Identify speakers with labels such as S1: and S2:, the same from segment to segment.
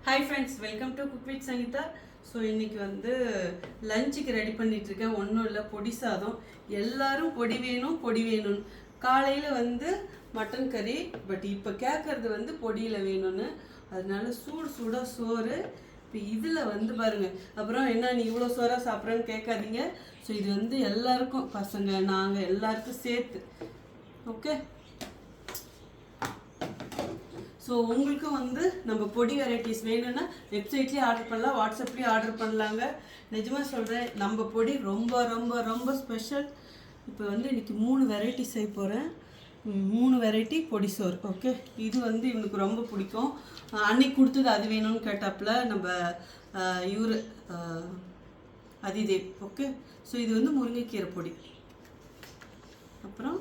S1: Hi friends, welcome to cook with Sangeetha. So இன்றைக்கி லஞ்சுக்கு ready பண்ணிகிட்ருக்கேன். ஒன்றும் இல்லை, பொடி சாதம். எல்லோரும் பொடி வேணும்னு காலையில் மட்டன் கறி, பட் இப்போ கேட்குறது பொடியில் வேணும்னு. அதனால சூடாக சோறு. இப்போ இதில் பாருங்கள், அப்புறம் என்ன நீ இவ்வளோ சோறாக சாப்பிட்றேன்னு கேட்காதீங்க. ஸோ இது எல்லாருக்கும், பசங்க நாங்கள் எல்லாருக்கும் சேர்த்து. ஓகே, ஸோ உங்களுக்கும் நம்ம பொடி வெரைட்டிஸ் வேணும்னா வெப்சைட்லேயே ஆர்டர் பண்ணலாம், வாட்ஸ்அப்லேயே ஆர்டர் பண்ணலாங்க. நிஜமாக சொல்கிறேன், நம்ம பொடி ரொம்ப ரொம்ப ரொம்ப ஸ்பெஷல். இப்போ இன்றைக்கி 3 வெரைட்டி செய்ய போகிறேன். 3 வெரைட்டி பொடி சோறு. ஓகே, இது இவனுக்கு ரொம்ப பிடிக்கும். அன்னைக்கு கொடுத்தது அது வேணும்னு கேட்டாப்புல நம்ம இவர் அதிதேவ். ஓகே, ஸோ இது முருங்கைக்கீரை பொடி. அப்புறம்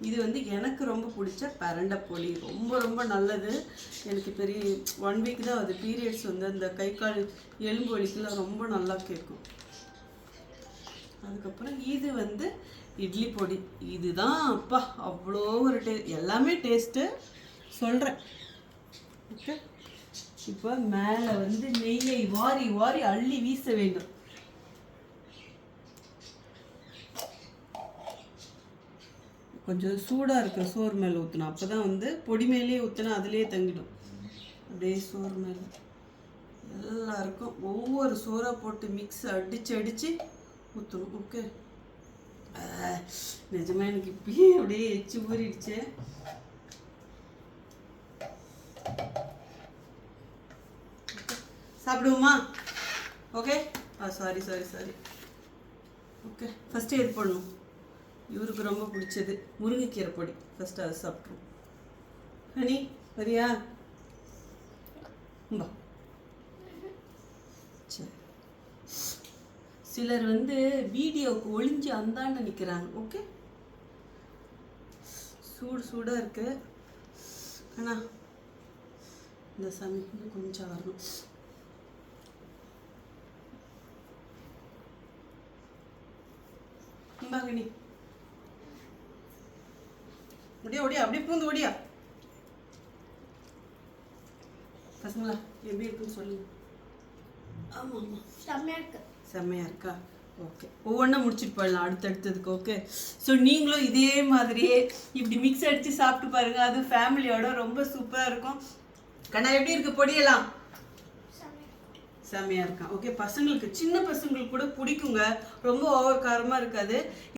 S1: இது எனக்கு ரொம்ப பிடிச்ச பரண்டை பொடி. ரொம்ப ரொம்ப நல்லது. எனக்கு பெரிய 1 வீக் தான் அது பீரியட்ஸ். அந்த கை கால் எலும்பு வலிக்கெல்லாம் ரொம்ப நல்லா கேட்கும். அதுக்கப்புறம் இது இட்லி பொடி. இதுதான் அப்பா அவ்வளோ ஒரு எல்லாமே டேஸ்ட்டு சொல்கிறேன். ஓகே, இப்போ மேலே நெய்யை வாரி வாரி அள்ளி வீச வேண்டும். கொஞ்சம் சூடாக இருக்கிற சோறு மேலே ஊற்றணும். அப்போ தான் பொடி மேலேயே ஊற்றினா அதுலேயே தங்கிடும். அப்படியே சோறு மேலே எல்லாருக்கும் ஒவ்வொரு சோறாக போட்டு மிக்ஸ் அடித்து ஊற்றணும். ஓகே, நிஜமாக எனக்கு இப்பயே அப்படியே எச்சு ஊறிடுச்சு. சாப்பிடுவோமா? Okay, sorry. ஓகே, ஃபஸ்ட்டு எது பண்ணணும்? இவருக்கு ரொம்ப பிடிச்சது முருங்கைக்கீரை பொடி. ஃபஸ்ட்டு அதை சாப்பிட்ருவோம். ஹனி வரியா? சரி, சிலர் வீடியோவுக்கு ஒளிஞ்சு அந்தாண்ட நிற்கிறாங்க. ஓகே, சூடாக இருக்கு. அண்ணா இந்த சமையல் கொஞ்சம் வரணும். ஹனி ஓடியா அப்படியே பூந்து ஓடியா. பசங்களா எப்படி இருக்குன்னு சொல்லுங்க. ஆமாம், செம்மையாக இருக்கா? ஓகே, ஒவ்வொன்றா முடிச்சுட்டு போயிடலாம் அடுத்தடுத்ததுக்கு. ஓகே, ஸோ நீங்களும் இதே மாதிரியே இப்படி மிக்ஸ் அடித்து சாப்பிட்டு பாருங்கள். அது ஃபேமிலியோட ரொம்ப சூப்பராக இருக்கும். கண்ணா எப்படி இருக்குது பொடியெல்லாம்? செம்மையாக இருக்கான். ஓகே, பசங்களுக்கு சின்ன பசங்களுக்கு கூட பிடிக்குங்க. ரொம்ப ஓவர் காரமாக இருக்காது.